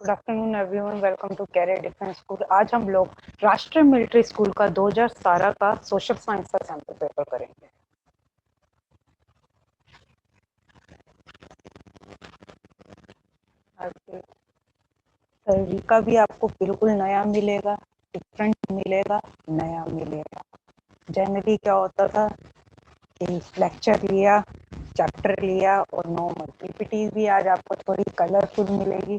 Good afternoon everyone, welcome to career defence school. आज हम लोग राष्ट्रीय मिलिट्री स्कूल का 2017 का सोशल साइंस का सैंपल पेपर करेंगे। तरीका भी आपको बिल्कुल नया मिलेगा, डिफरेंट मिलेगा, नया मिलेगा। जनरली क्या होता था कि लेक्चर लिया, चैप्टर लिया और नॉर्मल पीपीटी भी आज आपको थोड़ी कलरफुल मिलेगी।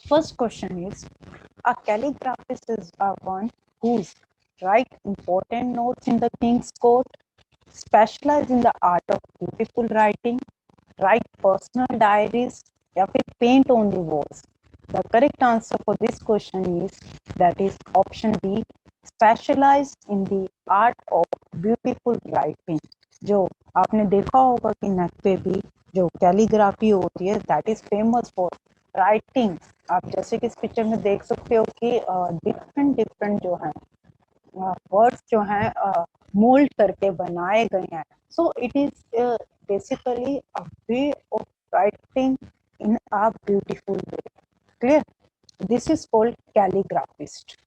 First question is, a calligraphist is one who's write important notes in the king's court, specialize in the art of beautiful writing, write personal diaries, या फिर paint on the walls. The correct answer for this question is that is option B, specialize in the art of beautiful writing. जो आपने देखा होगा कि नेक पे भी जो कैलीग्राफी होती है that is famous for writing. आप जैसे कि इस पिक्चर में देख सकते हो कि डिफरेंट डिफरेंट जो है वर्ड्स जो हैं मोल्ड करके बनाए गए हैं। So it is basically a way of writing in a beautiful way. Clear? This is called calligraphist.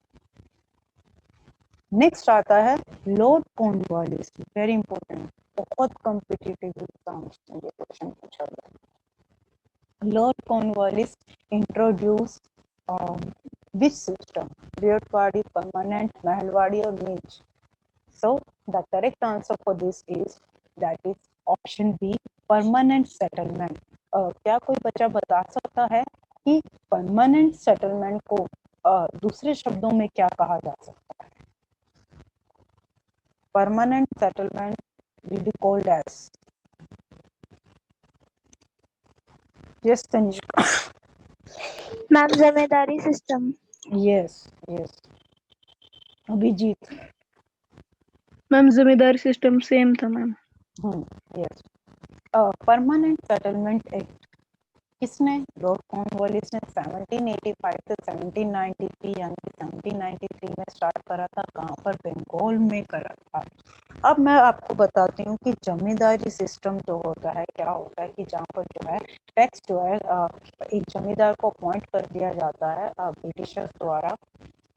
Next आता है लॉर्ड कॉर्नवालिस। वेरी इंपॉर्टेंट, बहुत कॉम्पिटिटिव एग्जाम्स में ये क्वेश्चन पूछा गया। Lord Cornwallis introduce which system? Rayotwadi, permanent, Mahalwadi or Minch? So the correct answer for this is that is option B, permanent settlement. क्या कोई बच्चा बता सकता है कि परमानेंट सेटलमेंट को दूसरे शब्दों में क्या कहा जा सकता है? Permanent settlement will be called as, yes Tanishka. Ma'am जिम्मेदारी system. yes yes Abhijit. Ma'am जिम्मेदारी सिस्टम सेम था ma'am. Yes. Permanent settlement act किसने? लॉर्ड कॉर्नवालिस ने 1785 से 1793 यानी कि 1793 में स्टार्ट करा था। कहाँ पर? बंगाल में करा था। अब मैं आपको बताती हूँ कि जमींदारी सिस्टम जो होता है क्या होता है कि जहाँ पर जो है टैक्स जो है एक जमींदार को अपॉइंट कर दिया जाता है ब्रिटिशर्स द्वारा,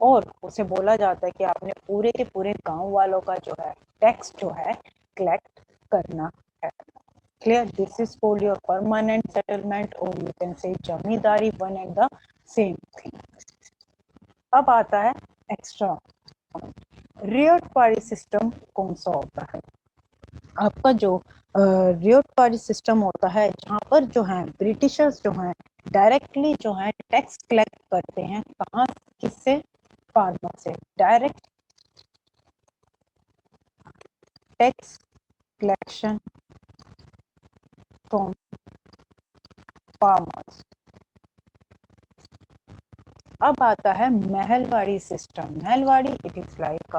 और उसे बोला जाता है कि आपने पूरे के पूरे गांव वालों का जो है टैक्स जो है कलेक्ट करना है। Clear? This is called your permanent settlement, or you can say zamindari, one and the same thing. अब आता है एक्स्ट्रा रियट पारी सिस्टम कौन सा होता है? आपका जो रियट पारी सिस्टम होता है जहाँ पर जो है ब्रिटिशर्स जो हैं डायरेक्टली जो है टैक्स कलेक्ट करते हैं। कहाँ? किससे? फार्मर से। Direct tax collection from farmers. अब आता है Mahalwari system. Mahalwari it is like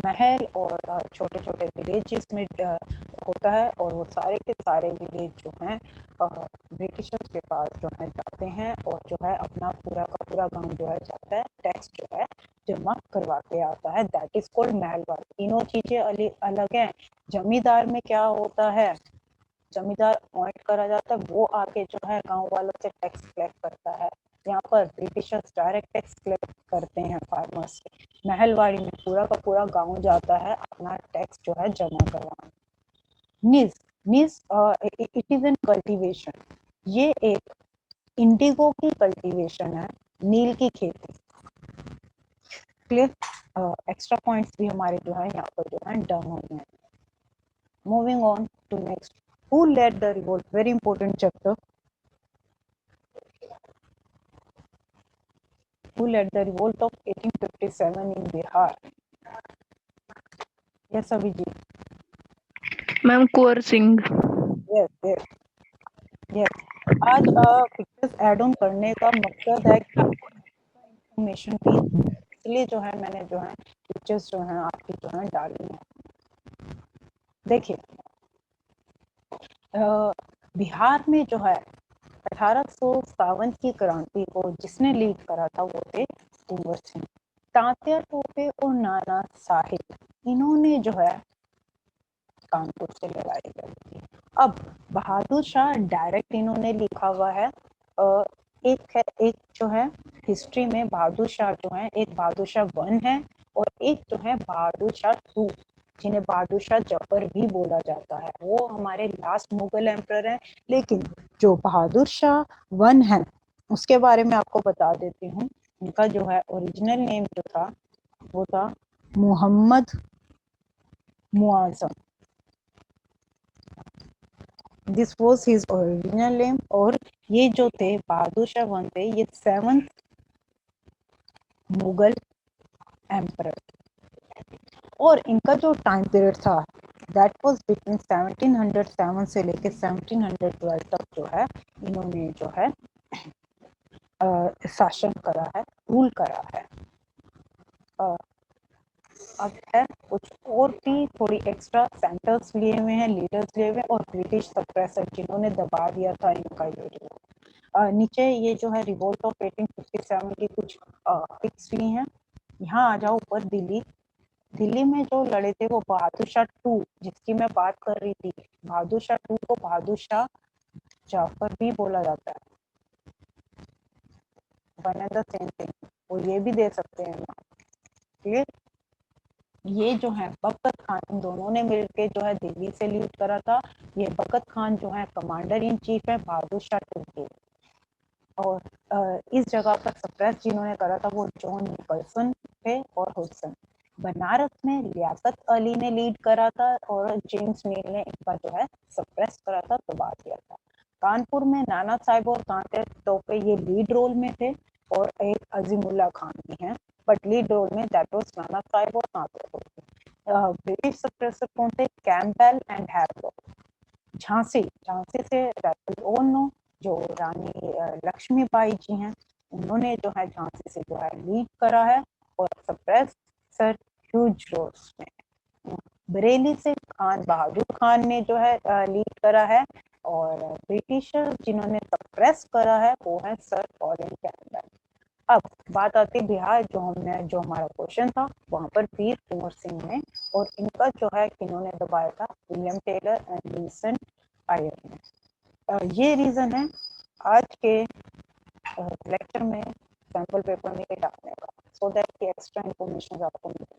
महल और छोटे छोटे विलेजेस में होता है, और वो सारे के सारे विलेज जो हैं ब्रिटिशर्स के पास जो है जाते हैं और जो है अपना पूरा का पूरा गांव जो है जाता है टैक्स जो है जमा करवा के आता है। That is called Mahalwari. तीनों चीजें अलग हैं। जमींदार में क्या होता है? जमींदार अपॉइंट करा जाता है, वो आके जो है गांव वालों से टैक्स कलेक्ट करता है। यहाँ पर ब्रिटिशर्स डायरेक्ट टैक्स कलेक्ट करते हैं फार्मर्स से। महलवाड़ी में पूरा का पूरा गांव जाता है अपना टैक्स जो है जमा करवाने। नीज नीज इट इज एन कल्टीवेशन। ये एक इंडिगो की कल्टीवेशन है, नील की खेती। क्लियर? एक्स्ट्रा पॉइंट्स भी हमारे जो है यहाँ पर जो है डन हो गए। Moving on to next, who led the revolt? Very important chapter. Who led the revolt of 1857 in Bihar? Yes, Abhijit. Ma'am Kunwar Singh. Yes, yes, yes. आज पिक्चर्स ऐड ऑन करने का मकसद है कि आपको इंफॉर्मेशन भी, इसलिए जो है मैंने जो है पिक्चर्स जो है आपकी जो है डाली है। देखिए बिहार में जो है 1857 की क्रांति को जिसने लीड करा था वो थे कुंवर सिंह। तात्या टोपे और नाना साहिब, इन्होंने जो है कानपुर से लड़ाई लड़ी थी। अब बहादुर शाह डायरेक्ट इन्होंने लिखा हुआ है। एक जो है हिस्ट्री में बहादुर शाह जो है, एक बहादुर शाह 1 है और एक जो है बहादुर शाह 2, जिन्हें बहादुर शाह जफर भी बोला जाता है। वो हमारे लास्ट मुगल एम्परर हैं। लेकिन जो बहादुर शाह 1 है उसके बारे में आपको बता देती हूँ। उनका जो है ओरिजिनल नेम जो था वो था Mohammad Muazzam. This was his original name. और ये जो थे बहादुर शाह 1 थे, ये 7th मुगल एम्परर। और इनका जो टाइम पीरियड था दैट वाज बिटवीन 1707 से लेकर 1712 तक जो है इन्होंने जो है शासन करा है, रूल करा है। अब है कुछ और भी थोड़ी एक्स्ट्रा सेंटर्स लिए हुए हैं, लीडर्स लिए हुए हैं और ब्रिटिश सप्रेसर जिन्होंने दबा दिया था इनका ये जो नीचे ये जो है रिवोल्ट ऑफ 1857 की कुछ पिक्स ली हैं। यहाँ आ जाओ ऊपर दिल्ली। दिल्ली में जो लड़े थे वो बहादुर शाह 2, जिसकी मैं बात कर रही थी। बहादुर शाह 2 को बहादुर शाह जाफर भी बोला जाता है। One and the same thing, वो ये भी दे सकते हैं ना। क्लियर? ये जो है बकत खान, इन दोनों ने मिलकर जो है दिल्ली से लीड करा था। ये बकत खान जो है कमांडर इन चीफ है बहादुर शाह 2 के। और इस जगह पर सप्रेस जिन्होंने करा था वो जॉन निकलसन थे और हुसैन। बनारस में लियाकत अली ने लीड करा था और जेम्स मील ने इनका जो है सप्रेस करा था, दबा दिया था। कानपुर में नाना साहिब और कांते टोपे ये लीड रोल में थे और एक अजीमुल्ला खान भी हैं, बट लीड रोल में दैट वाज नाना साहिब और कांते टोपे। ब्रिटिश सप्रेसर कौन थे? Campbell and Havelock. Jhansi, Jhansi से नो जो रानी लक्ष्मीबाई जी हैं, उन्होंने जो है झांसी से जो है लीड करा है और सप्रेस सर ह्यूज रोड्स ने। बरेली से खान बहादुर खान ने जो है लीड करा है और ब्रिटिशर जिन्होंने सप्रेस करा है वो है सर कॉलिन कैम्पबेल। अब बात आती है बिहार, जो हमारा क्वेश्चन था वहां पर वीर कुंवर सिंह ने, और इनका जो है किन्होंने दबाया था? विलियम टेलर एंड विल्सन आयर ने। ये रीजन है आज के लेक्चर में सैंपल पेपर में डालने का, सो दैट की एक्स्ट्रा इंफॉर्मेशन आपको मिले।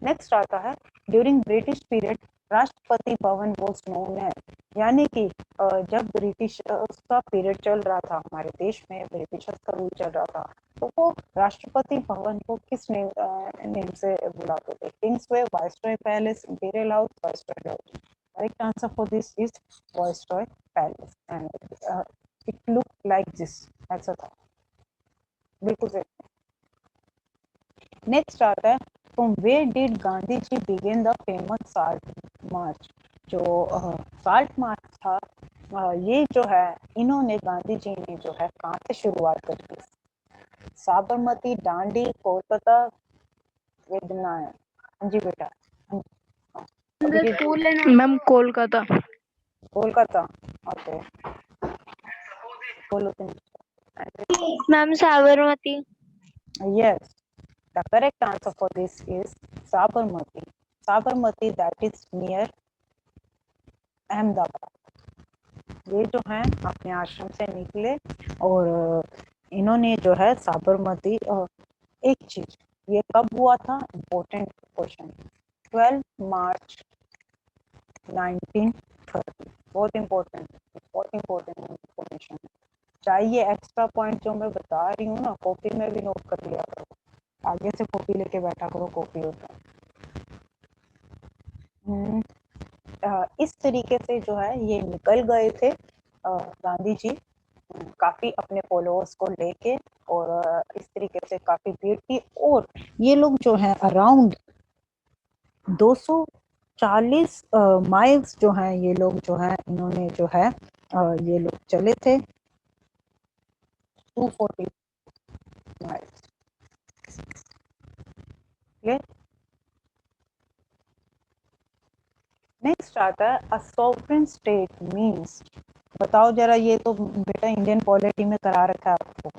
नेक्स्ट आता है during British period Rashtrapati Bhavan was known as, यानी कि जब ब्रिटिश का पीरियड चल रहा था हमारे देश में, ब्रिटिशर्स का रूल चल रहा था, तो वो राष्ट्रपति भवन को किस नेम से बुलाते थे? Kingsway, Viceroy Palace, Imperial House, Viceroy Lodge. Correct answer for this is Viceroy Palace and it look like this, ऐसा था, बिल्कुल सही। नेक्स्ट आता है from where did Gandhi ji begin the famous Salt March. जो साल्ट मार्च था ये जो है इन्होंने गांधी जी ने जो है कहाँ से शुरुआत करी? साबरमती, दांडी, कोलकाता, वेदनाया। हाँ जी बेटा, हाँ जी। अभिजीत, मैम कोलकाता। कोलकाता, ओके, बोलो तुम। Ma'am Sabarmati. Yes, the correct answer for this is Sabarmati. Sabarmati, that is near Ahmedabad. ये जो है अपने आश्रम से निकले और इन्होंने जो है साबरमती। एक चीज, ये कब हुआ था? इम्पोर्टेंट क्वेश्चन, 12 मार्च 1930। बहुत इम्पोर्टेंट इंफॉर्मेशन है। चाहिए एक्स्ट्रा पॉइंट जो मैं बता रही हूँ ना, कॉपी में भी नोट कर लिया करो, आगे से कॉपी लेके बैठा करो, कॉपी होता है। इस तरीके से जो है ये निकल गए थे गांधी जी, काफी अपने फॉलोअर्स को लेके, और इस तरीके से काफी भीड़ थी। और ये लोग जो है अराउंड 240 माइल्स जो हैं, ये लोग जो है इन्होंने जो है ये लोग चले थे 240 माइल्स। नेक्स्ट आता है अ सॉवरेन स्टेट मींस। बताओ जरा, ये तो बेटा इंडियन पॉलिटी में करा रखा है आपको,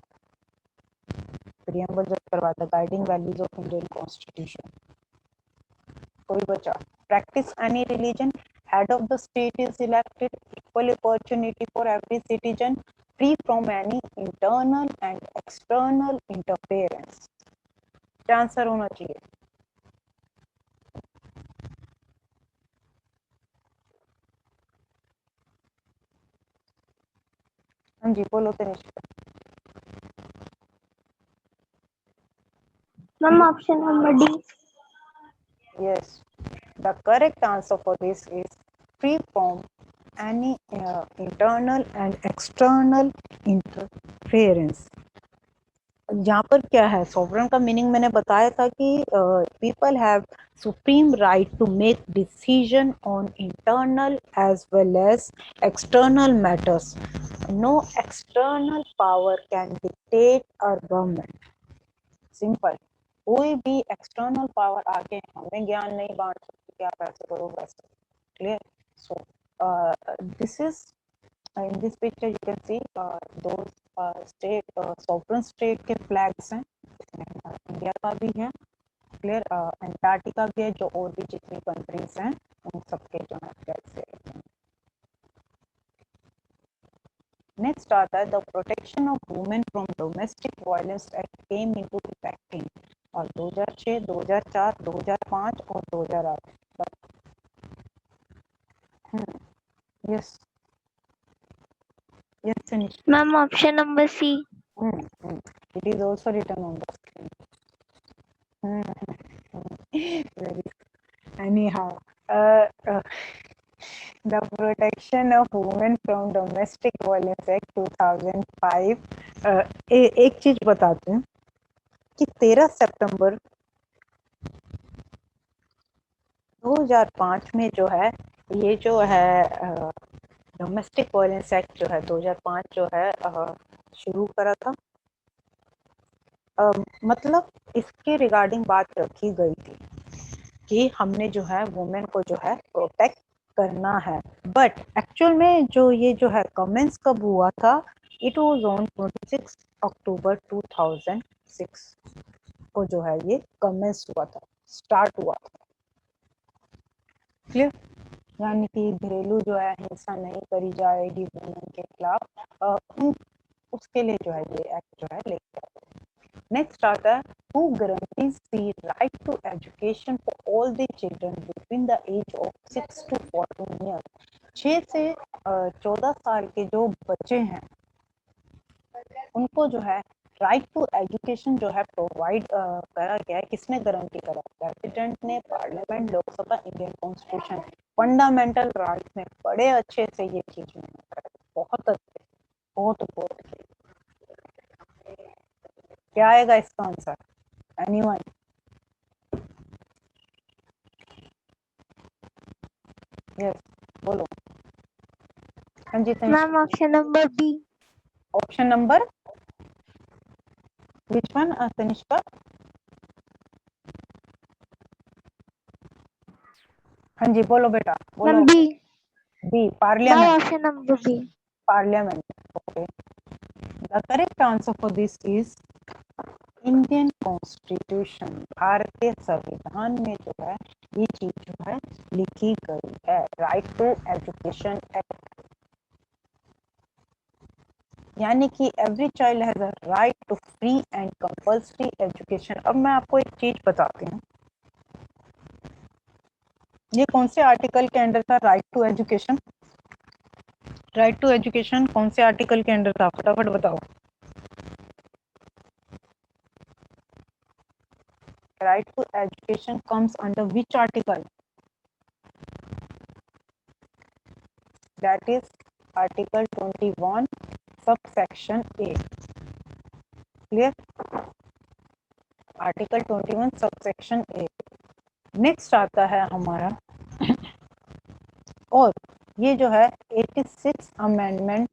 प्रियम्बल जब करवाता, guiding values of Indian constitution. कोई बचा? Practice any religion, head of the state is elected, equal opportunity for every citizen, free from any internal and external interference. क्या आंसर होना चाहिए? हाँ जी बोलो Tanishka. Ma'am option number D. Yes, the correct answer for this is free from any internal and external interference. यहाँ पर क्या है, sovereign का मीनिंग मैंने बताया था कि people have supreme right to make decision on internal as well as external matters. No external power can dictate our government. Simple. कोई भी एक्सटर्नल पावर आके हमें ज्ञान नहीं बांट सकती कि आप ऐसे करो वैसे. Clear? So this is in this picture you can see दो स्टेट सॉवरेन स्टेट के फ्लैग्स हैं. इंडिया का भी है. क्लियर? अंटार्कटिका भी है, जो और भी जितनी कंट्रीज हैं उन सबके जो है फ्लैग्स है. नेक्स्ट आता है the Protection of Women from Domestic Violence Act came into effect in और 2006, 2004, 2005 और 2008. Yes yes finish. Ma'am option number C. It is also written on the screen. Very anyhow, the Protection of Women from Domestic Violence Act 2005. एक चीज बताती हूँ कि 13 सितंबर 2005 में जो है ये जो है डोमेस्टिक वायलेंस एक्ट जो है 2005 जो है शुरू करा था. मतलब इसके रिगार्डिंग बात रखी गई थी कि हमने जो है वुमेन को जो है प्रोटेक्ट करना है. बट एक्चुअल में जो ये जो है कमेंस कब हुआ था? इट वाज ऑन 26 अक्टूबर 2006 को जो है ये कमेंस हुआ था, स्टार्ट हुआ था. क्लियर? यानी कि घरेलू जो है हिंसा नहीं करी जाएगी वुमेन के खिलाफ, उसके लिए जो है ये एक्ट जो है लेके आया. नेक्स्ट आता है who guarantees the right to education for all the children between the age of 6 to 14 years. 6 से 14 साल के जो बच्चे हैं उनको जो है राइट टू एजुकेशन जो है प्रोवाइड करा गया है. किसने गारंटी करा? प्रेसिडेंट ने, parliament, Lok Sabha, Indian constitution. Fundamental rights में बड़े अच्छे से ये चीज मैंने करा. बहुत अच्छे, बहुत बहुत. क्या आएगा इसका आंसर? एनीवन? यस बोलो. हाँ जी ma'am option number B. Option number which one Tanishka? हाँ जी बोलो बेटा बोलो. Ma'am B. B parliament. Option number B. Parliament. Okay. The correct answer for this is Indian constitution. भारतीय संविधान में जो है ये चीज जो है लिखी गई है, राइट टू एजुकेशन एक्ट. यानी कि every child has a right to free and compulsory education. अब मैं आपको एक चीज बताती हूँ, ये कौन से आर्टिकल के अंडर था right to education? Right to education कौन से आर्टिकल के अंडर था? फटाफट बताओ. Right to education comes under which article? That is article 21 subsection A. Clear? Article 21 subsection A. Next आता है हमारा और ये जो है 86 अमेंडमेंट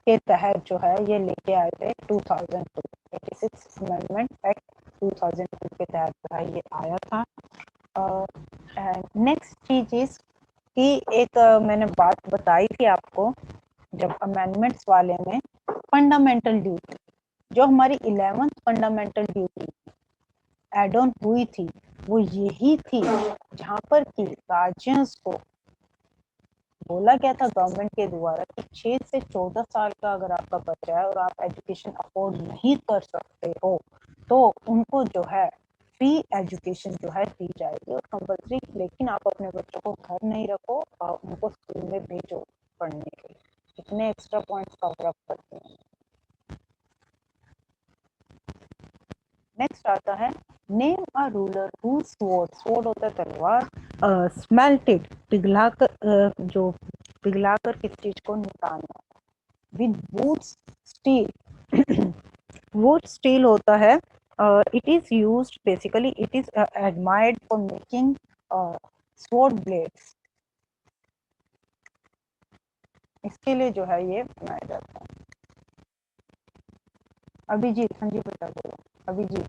के तहत जो है ये लेके आए थे 2002. 86 अमेंडमेंट एक्ट 2002 के तहत जो है ये आया था. नेक्स्ट चीज इज कि एक मैंने बात बताई थी आपको जब अमेंडमेंट्स वाले में, फंडामेंटल ड्यूटी जो हमारी 11th fundamental duty add on हुई थी वो यही थी जहां पर कि गार्जियंस को बोला गया था गवर्नमेंट के द्वारा कि 6 से 14 साल का अगर आपका बच्चा है और आप एजुकेशन अफोर्ड नहीं कर सकते हो तो उनको जो है फ्री एजुकेशन जो है दी जाएगी और कंपल्सरी, लेकिन आप अपने बच्चों को घर नहीं रखो और उनको स्कूल में भेजो पढ़ने के लिए। कितने एक्स्ट्रा पॉइंट्स कवर अप करते हैं। नेक्स्ट आता है name a ruler who sword, sword होता है तलवार, स्मेल्टेड पिघलाकर, जो पिघलाकर किस चीज को निकालना, with wootz steel. Wootz steel होता है, it is used basically, it is admired for making sword blades. इसके लिए जो है ये बनाया जाता है। अभिजीत, हाँ जी बता दो। Abhijit.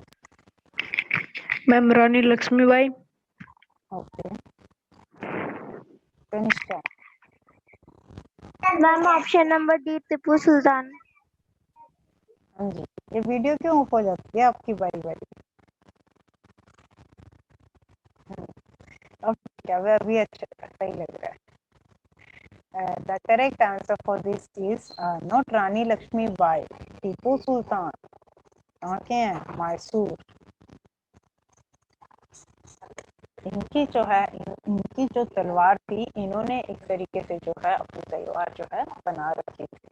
Ma'am Rani Lakshmibai. Okay. Kanishka. Ma'am option number D Tipu Sultan. हाँ जी। ये वीडियो क्यों ऑफ हो जाती है आपकी बारी बारी? अब क्या वह अभी अच्छा सही लग रहा है। The correct answer for this is not रानी लक्ष्मीबाई, टीपू सुल्तान। कहाँ के हैं? मैसूर। इनकी जो है, इनकी जो तलवार थी, इन्होंने एक तरीके से जो है अपनी तलवार जो है बना रखी थी।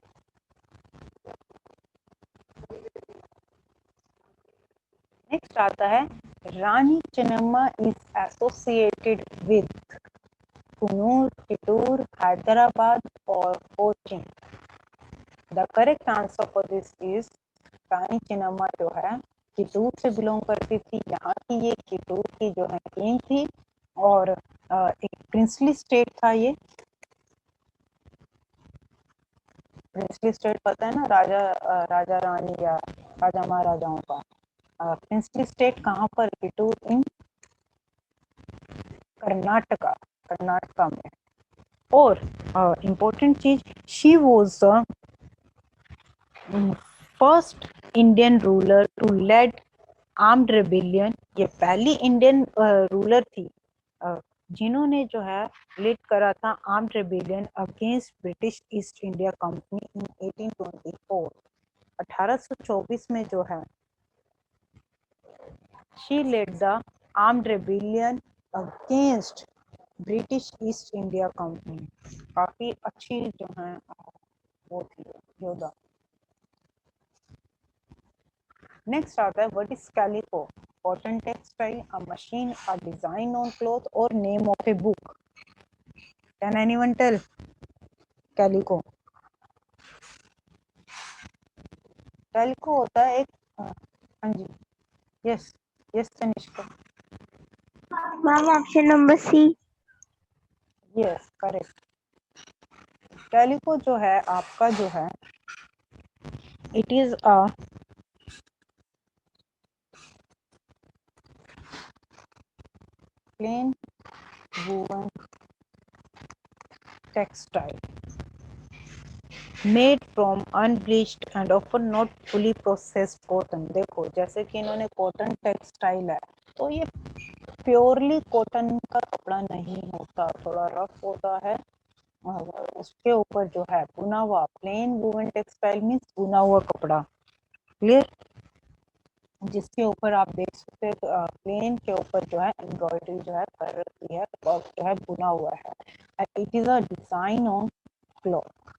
नेक्स्ट आता है Rani Chennamma is associated with Coonoor, Chittoor, Hyderabad और Cochin. The correct answer for this is Rani Chennamma जो है चित्तूर से बिलोंग करती थी। यहाँ की ये चित्तूर की जो है किंग थी और एक प्रिंसली स्टेट था ये। प्रिंसली स्टेट पता है ना, राजा रानी या राजा महाराजाओं का। प्रिंसली स्टेट कहाँ पर? चित्तूर इन कर्नाटका, कर्नाटका में। और इम्पोर्टेंट चीज, she was first Indian ruler to led armed rebellion. ये पहली इंडियन रूलर थी जिन्होंने जो है लीड करा था armed rebellion against British East India Company in 1824। 1824 में जो है she led the armed rebellion against British East India Company. काफी अच्छी जो है वो थी योद्धा। नेक्स्ट आता है what is calico? Cotton textile, a machine, a design on cloth और name of a book. Can anyone tell? Calico, calico होता है एक, हाँ जी, yes yes Tanishka. Ma'am option number C. Yes correct. Calico जो है आपका जो है it is a plain woven textile made from unbleached and often not fully processed cotton. देखो जैसे कि इन्होंने कॉटन टेक्सटाइल है तो ये प्योरली कॉटन का कपड़ा नहीं होता, थोड़ा रफ होता है। और उसके ऊपर जो है बुना हुआ, प्लेन वूवन टेक्सटाइल मीन्स बुना हुआ कपड़ा, क्लियर, जिसके ऊपर आप देख सकते हैं प्लेन के ऊपर जो है एम्ब्रॉयडरी जो है कर रखी है और जो है बुना हुआ है। It is a design on cloth.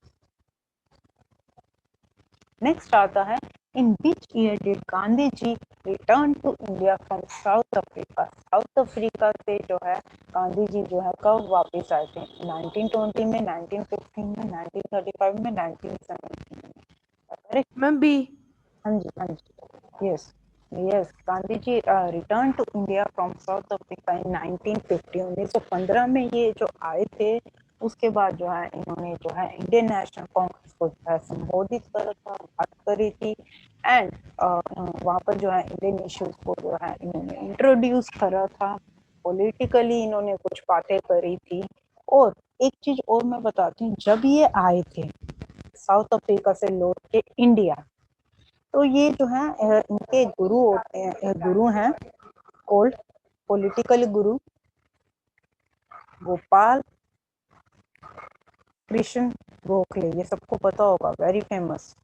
Next आता है in which year did Gandhi ji return to India from South Africa? South Africa से जो है गांधी जी जो है कब वापस आए थे? 1920 में, 1915 में, 1935 में, 1917 में। Correct ma'am B. हाँ जी, हाँ जी, yes yes. Gandhi ji return to India from South Africa in 1950। 1915 में ये जो आए थे, उसके बाद जो है इन्होंने जो है इंडियन नेशनल कांग्रेस को जो है संबोधित करा था, बात करी थी एंड वहाँ पर जो है इंडियन इश्यूज को जो है इन्होंने इंट्रोड्यूस करा था। पॉलिटिकली इन्होंने कुछ बातें करी थी। और एक चीज और मैं बताती हूँ, जब ये आए थे साउथ अफ्रीका से लौट के इंडिया, तो ये जो है इनके गुरु होते हैं, गुरु हैं ओल्ड पॉलिटिकल गुरु गोपाल कृष्ण गोखले, ये सबको पता होगा, वेरी फेमस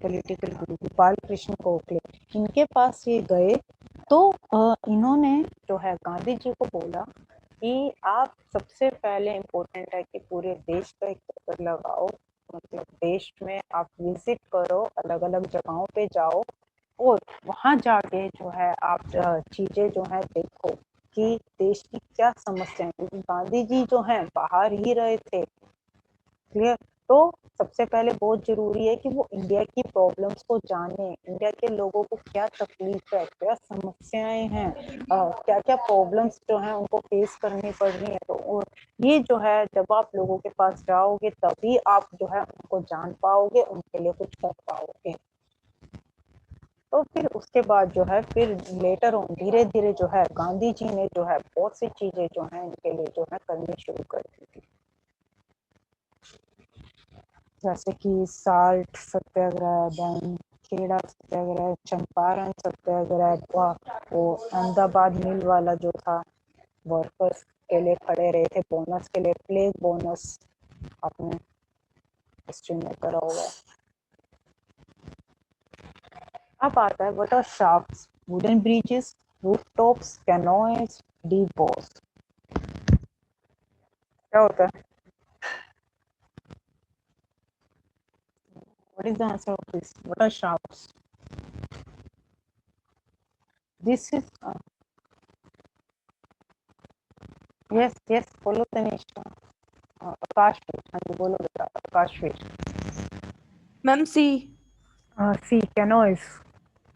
पॉलिटिकल गुरु गोपाल कृष्ण गोखले। इनके पास ये गए तो इन्होंने जो है गांधी जी को बोला कि आप सबसे पहले इम्पोर्टेंट है कि पूरे देश का एक चक्कर लगाओ, मतलब देश में आप विजिट करो, अलग अलग जगहों पे जाओ और वहां जाके जो है आप चीजें जो है देखो कि देश की क्या समस्या है, क्योंकि गांधी जी जो है बाहर ही रहे थे, क्लियर। तो सबसे पहले बहुत जरूरी है कि वो इंडिया की प्रॉब्लम्स को जाने, इंडिया के लोगों को क्या तकलीफ है, क्या समस्याएं हैं, क्या क्या प्रॉब्लम्स जो है उनको फेस करनी पड़ रही है। तो और ये जो है जब आप लोगों के पास जाओगे तभी आप जो है उनको जान पाओगे, उनके लिए कुछ कर पाओगे। तो फिर उसके बाद जो है फिर लेटर ऑन धीरे धीरे जो है गांधी जी ने जो है बहुत सी चीजें जो है इनके लिए जो है करनी शुरू कर दी थी, जैसे कि साल्ट सत्याग्रह, देन खेड़ा सत्याग्रह, चंपारण सत्याग्रह, वो अहमदाबाद मिल वाला जो था, वर्कर्स के लिए खड़े रहे थे, बोनस के लिए, प्लेग बोनस आपने हिस्ट्री में करा होगा। अब आता है what are shafts, wooden bridges, rooftops, canoes, depots. क्या होता है? What is the answer of this? What are shafts? This is yes, बोलो तनिष्का। आकाश फिर, हाँ जी बोलो बेटा, आकाश फिर। मैम सी। सी कैनोइज,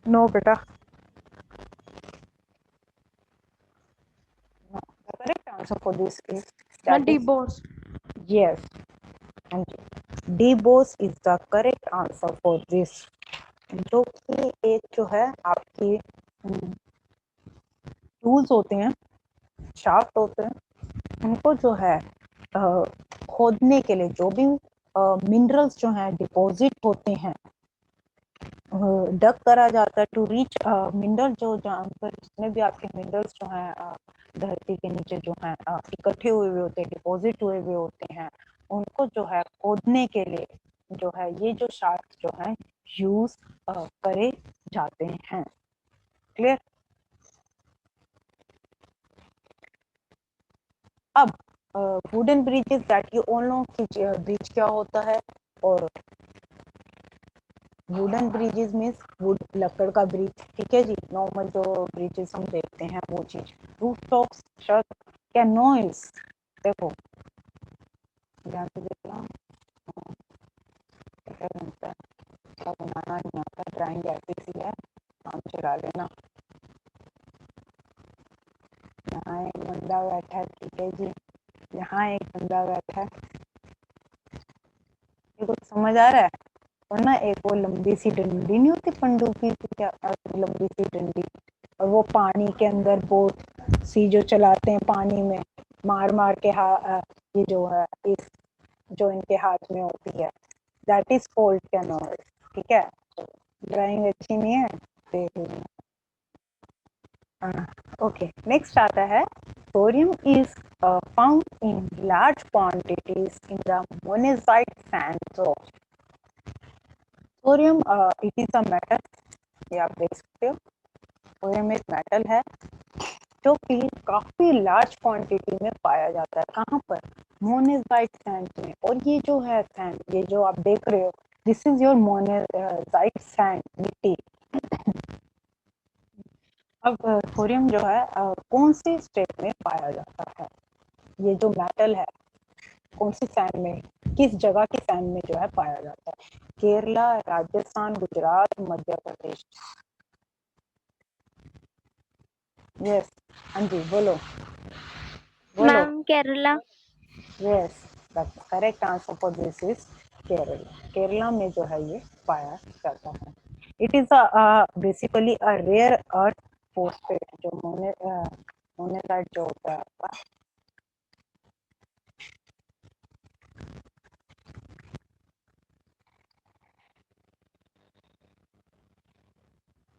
नो बेटा, no. The correct answer for this is ma'am that is डिबोर्स। yes, हाँ जी, DeBose is the correct answer for this, जो कि एक जो है आपकी टूल्स होते हैं, शाफ्ट होते हैं, उनको जो है खोदने के लिए जो भी मिनरल्स जो हैं डिपॉजिट होते हैं, डग करा जाता है टू रीच मिनरल, जो जहाँ पर जितने भी आपके मिनरल्स जो हैं धरती के नीचे जो हैं इकट्ठे हुए हुए होते हैं, डिपॉजिट हुए हुए होते हैं, उनको जो है खोदने के लिए जो है ये जो शाफ्ट जो है यूज करे जाते हैं, क्लियर। अब wooden bridges that you all know कि ब्रिज क्या होता है, और वुडन ब्रिजेस मीन्स वुड, लकड़ का ब्रिज, ठीक है जी, नॉर्मल जो ब्रिजेस हम देखते हैं वो चीज। रूफ टॉप्स, छत, कैनोइज, देखो ध्यान से देखना, क्या बनता है, क्या बनाना नहीं आता, ड्राइंग ऐसी सी है, काम चला लेना। यहाँ एक बंदा बैठा है, ठीक है जी, यहाँ एक बंदा बैठा है, ये कुछ समझ आ रहा है? और ना एक वो लंबी सी डंडी नहीं होती पंडुकी की, क्या लंबी सी डंडी, और वो पानी के अंदर बोट सी जो चलाते हैं पानी में, मार मार के ये जो है इस जो इनके हाथ में होती है, दैट इज कॉल्ड कैनोइज, ठीक है। ड्राइंग अच्छी नहीं है, देख लेना। ओके, नेक्स्ट आता है thorium is found in large quantities in the monazite sands of thorium, it is a metal, ये आप देख सकते हो, थोरियम एक मेटल है जो कि काफी लार्ज क्वांटिटी में पाया जाता है, कहाँ पर? मोनेजाइट सैंड में। और ये जो है सैंड, ये जो आप देख रहे हो, दिस इज योर मोनेजाइट सैंड, मिट्टी। अब थोरियम जो है कौन सी स्टेट में पाया जाता है, ये जो मेटल है कौन सी सैंड में, किस जगह की सैंड में जो है पाया जाता है? केरला, राजस्थान, गुजरात, मध्य प्रदेश। यस, हाँ जी बोलो बोलो। Ma'am Kerala. Yes, the correct answer for this is Kerala, Kerala में जो है ये पाया जाता है। It is basically a rare earth phosphate, जो मोनेजाइट जो होता है आपका।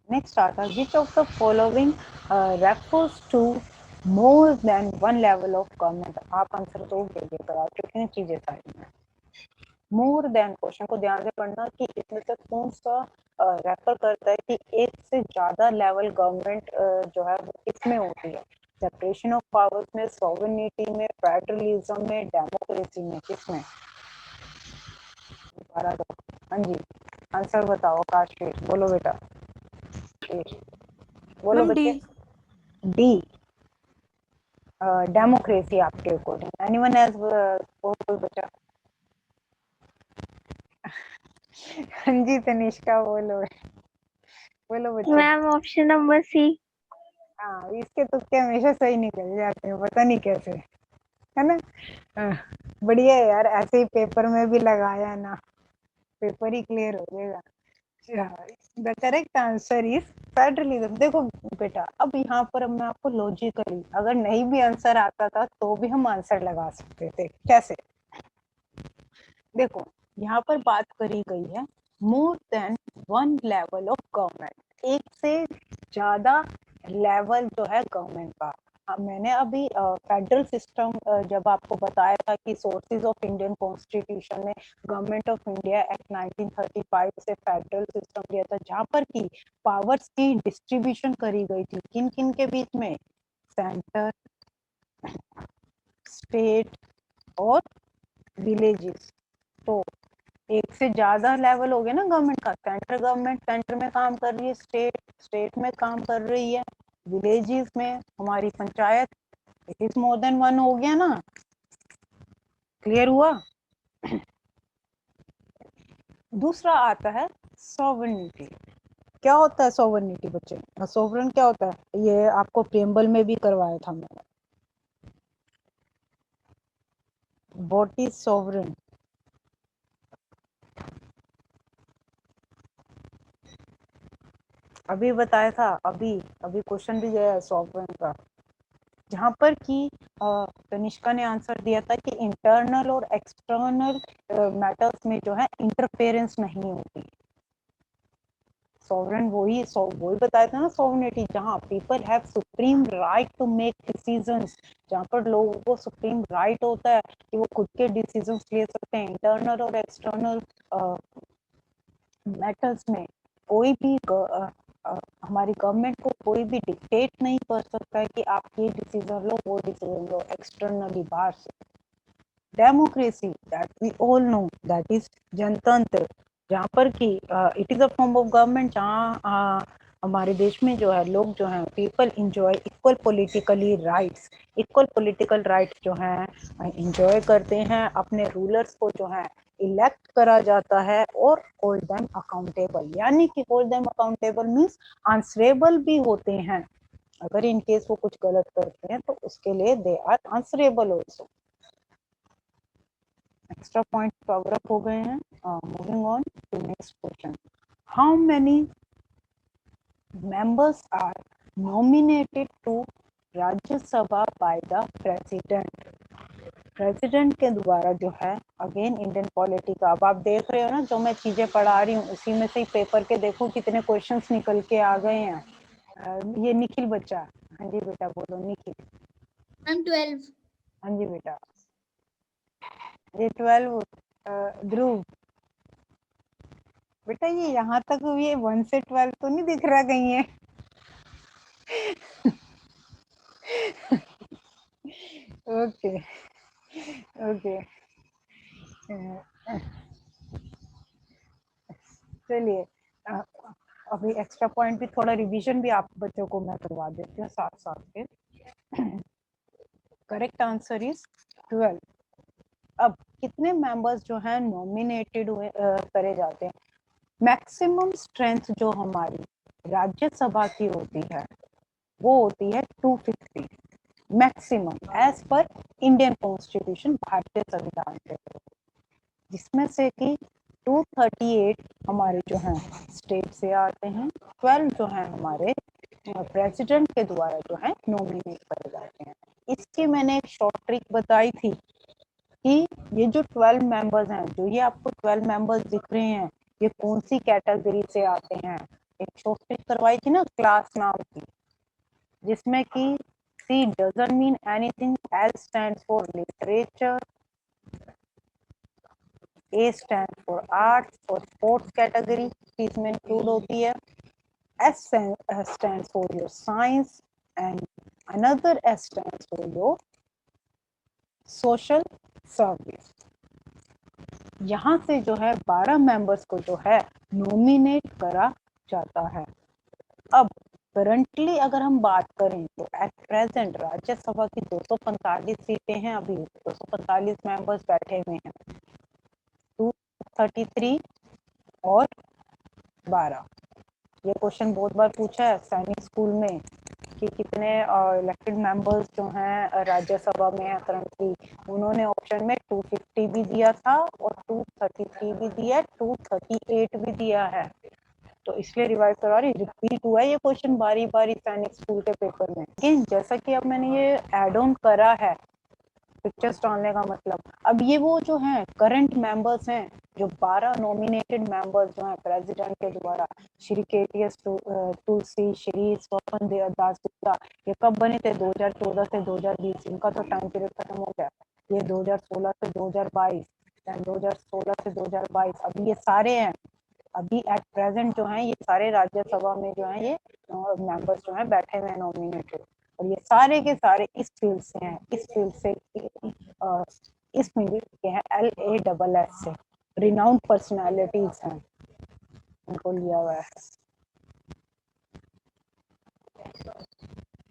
नेक्स्ट आता है which of the following refers to more than one level of government. आप आंसर दोगे, ये करा कितनी चीजें सारी में। मोर देन, क्वेश्चन को ध्यान से पढ़ना कि इसमें से कौन सा रेफर करता है कि एक से ज्यादा लेवल गवर्नमेंट जो है वो किसमें होती है। सेपरेशन ऑफ पावर्स में, सॉवरेनिटी में, फेडरलिज्म में, डेमोक्रेसी में, किसमें। हाँ जी, आंसर बताओ काशवीर, बोलो बेटा। बोलो मैम डी। बच्चे। डी, डेमोक्रेसी आपके अकॉर्डिंग। एनीवन एज, बोलो बच्चा। हाँ जी तनिष्का, बोलो बोलो बच्चे। Ma'am option number C. हाँ, इसके तुक्के हमेशा सही निकल जाते हैं, पता नहीं कैसे, है ना। हाँ, बढ़िया है यार, ऐसे ही पेपर में भी लगाया ना, पेपर ही क्लियर हो जाएगा। The correct answer is federalism. देखो बेटा, अब यहाँ पर मैं आपको लॉजिकली, अगर नहीं भी आंसर आता था तो भी हम आंसर लगा सकते थे। कैसे, देखो यहाँ पर बात करी गई है मोर than one level of government, एक से ज्यादा लेवल जो है गवर्नमेंट का। मैंने अभी फेडरल सिस्टम जब आपको बताया था कि सोर्सेज ऑफ इंडियन कॉन्स्टिट्यूशन में गवर्नमेंट ऑफ इंडिया एक्ट 1935 से फेडरल सिस्टम दिया था, जहां पर की पावर्स की डिस्ट्रीब्यूशन करी गई थी किन किन के बीच में, सेंटर, स्टेट और विलेजेस। तो एक से ज्यादा लेवल हो गया ना गवर्नमेंट का। सेंट्रल गवर्नमेंट सेंटर में काम कर रही है, स्टेट स्टेट में काम कर रही है, विलेजेस में हमारी panchayat, it is more than one हो गया ना। क्लियर हुआ। दूसरा आता है सॉवरेनिटी। क्या होता है सॉवरेनिटी बच्चे, सोवरेन क्या होता है, ये आपको प्रेम्बल में भी करवाया था मैंने। What is sovereign. अभी बताया था, अभी अभी क्वेश्चन भी गया है सॉवरेन का, जहां पर कि तनिष्का ने आंसर दिया था कि इंटरनल और एक्सटर्नल मैटर्स में जो है इंटरफेरेंस नहीं होती। सॉवरेन वही बताया था ना सॉवरेनिटी, जहां people have supreme right to make decisions, जहां पर लोगों को सुप्रीम राइट होता है कि वो खुद के डिसीजंस ले सकते हैं। इंटरनल और एक्सटर्नल मैटर्स में कोई भी हमारी गवर्नमेंट को कोई भी डिक्टेट नहीं कर सकता है कि आप ये डिसीजन लो, वो डिसीजन लो एक्सटर्नली बाहर से। Democracy, that we all know, that is जनतंत्र, जहाँ पर कि it is a form of government, जहाँ हमारे देश में जो है लोग जो हैं people enjoy equal politically rights, equal political rights जो हैं इंजॉय करते हैं। अपने रूलर्स को जो है इलेक्ट करा जाता है और होल्ड देम अकाउंटेबल, यानी कि hold them accountable means answerable भी होते हैं। अगर इन केस वो कुछ गलत करते हैं तो उसके लिए they are answerable also. Extra point cover up हो गए हैं। Moving on to next question, how many members are nominated to Rajya Sabha by the president. President के द्वारा जो है, अगेन इंडियन पॉलिटी का, अब आप देख रहे हो ना जो मैं चीजें पढ़ा रही हूँ उसी में से ही पेपर के देखो कितने क्वेश्चंस निकल के आ गए हैं। ये निखिल बच्चा, हाँ जी बेटा बोलो निखिल। मैम 12। हाँ जी बेटा, ये 12। ध्रुव बेटा, ये यहाँ तक ये 1 से 12 तो नहीं दिख रहा कहीं है। ओके ओके, चलिए अभी एक्स्ट्रा पॉइंट भी, थोड़ा रिवीजन भी आप बच्चों को मैं करवा देती हूँ साथ साथ के। Correct answer is 12। अब कितने मेंबर्स जो हैं नॉमिनेटेड हुए करे जाते हैं। मैक्सिमम स्ट्रेंथ जो हमारी राज्यसभा की होती है वो होती है 250 maximum as per Indian constitution, भारतीय संविधान के, जिसमें से कि 238 हमारे जो हैं स्टेट से आते हैं, 12 जो हैं हमारे प्रेसिडेंट के द्वारा जो है नॉमिनेट करे जाते हैं। इसकी मैंने एक शॉर्ट ट्रिक बताई थी कि ये जो 12 मेंबर्स हैं, जो ये आपको 12 मेंबर्स दिख रहे हैं, ये कौन सी कैटेगरी से आते हैं। एक शॉर्ट ट्रिक करवाई थी ना क्लास नाम की, जिसमें कि C doesn't mean anything. L stands for literature. A stands for arts और sports category इसमें include होती है. S stands for your science and another S stands for your social service. यहाँ से जो है 12 मेंबर्स को जो है नॉमिनेट करा जाता है. अब करंटली अगर हम बात करें तो एट प्रेजेंट राज्यसभा की 245 सीटें हैं. अभी 245 मेंबर्स बैठे हुए हैं. 233 और 12. ये क्वेश्चन बहुत बार पूछा है सैनिक स्कूल में कि कितने इलेक्टेड मेंबर्स जो हैं राज्यसभा में है करंटली. उन्होंने ऑप्शन में 250 भी दिया था और 233 भी दिया, 238 भी दिया है. तो इसलिए रिवाइज करवा रही, रिपीट हुआ ये क्वेश्चन बारी बारी सैनिक स्कूल के पेपर में. लेकिन जैसा कि अब मैंने ये एड ऑन करा है पिक्चर्स डालने का मतलब, अब ये वो जो हैं करंट मेंबर्स हैं जो 12 नॉमिनेटेड मेंबर्स जो हैं प्रेसिडेंट के द्वारा. श्री केटीएस तुलसी, श्री स्वपन दास गुप्ता, ये कब बने थे? 2014 से 2020. इनका तो टाइम पीरियड खत्म हो गया. ये 2016 से 2022, 2016 से 2022. अभी ये सारे हैं अभी एट प्रेजेंट जो हैं, ये सारे राज्यसभा में जो हैं ये मेंबर्स जो हैं बैठे हुए हैं नॉमिनेटेड. और ये सारे के सारे इस फील्ड से हैं, इस फील्ड से इस फील्ड के हैं. LASS से रिनाउंड पर्सनालिटीज हैं, उनको लिया हुआ है.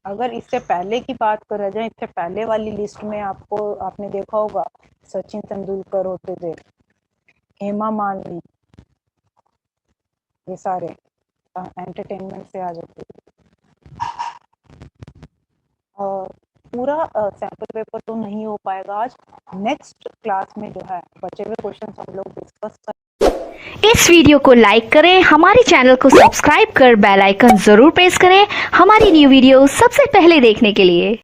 अगर इससे पहले की बात करा जाए, इससे पहले वाली लिस्ट में आपने देखा होगा सचिन तेंदुलकर होते थे, हेमा मालिनी, ये सारे एंटरटेनमेंट से आ जाते थे. पूरा सैंपल पेपर तो नहीं हो पाएगा आज. नेक्स्ट क्लास में जो है बचे हुए क्वेश्चन हम लोग डिस्कस कर. इस वीडियो को लाइक करें, हमारे चैनल को सब्सक्राइब कर बेल आइकन जरूर प्रेस करें हमारी न्यू वीडियो सबसे पहले देखने के लिए.